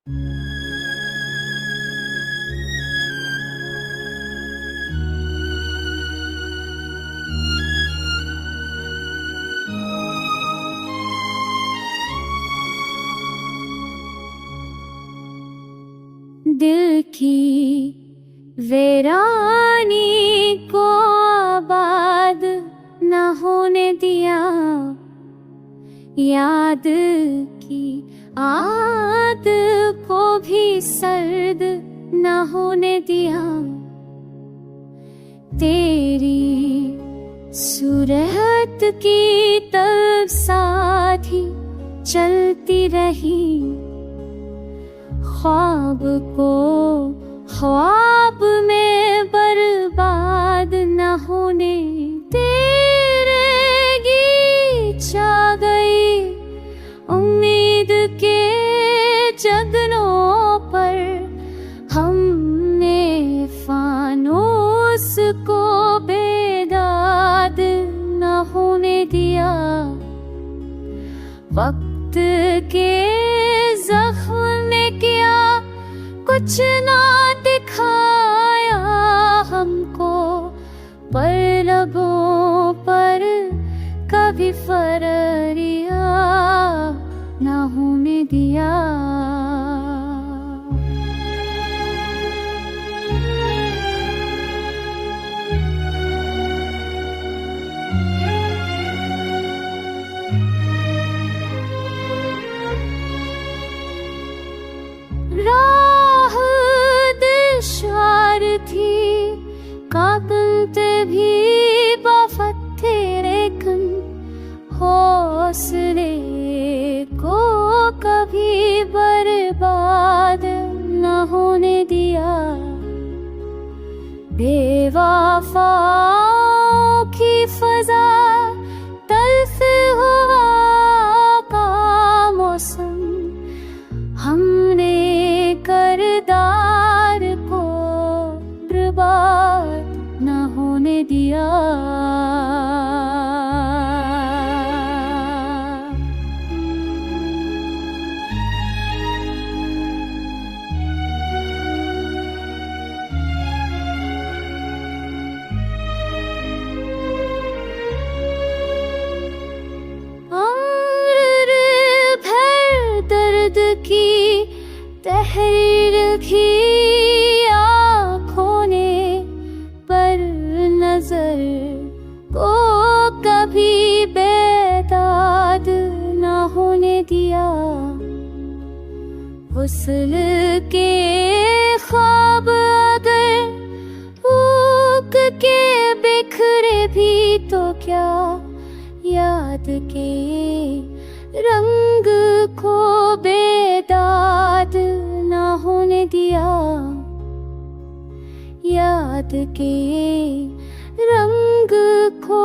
दिल की वीरानी को आबाद न होने दिया, याद की आग को भी सर्द न होने दिया। तेरी सूरत की तब साथ ही चलती रही, ख्वाब को ख्वाब में बर्बाद न होने तेरेगी। छा गई उम्मीद के जगनों पर, हमने फानूस को बेदाद न होने दिया। वक्त के जख्म ने किया कुछ ना दिखाया हमको, पर लबों पर कभी फरिया ना होने दिया। राह दिशार थी कांपते भी बाफत तेरे कन, हौसले को कभी बर्बाद न होने दिया। बेवफाओं की फजा तल्ख हुआ का मौसम, हमने करदार को बर्बाद न होने दिया। उम्र भर दर्द की तहरीर की आँखों ने, पर नजर को कभी बेदाद न होने दिया। हुस्न के ख्वाब अगर ऊक के बिखरे भी तो क्या, याद के रंग को बेदाद न होने दिया। याद के रंग को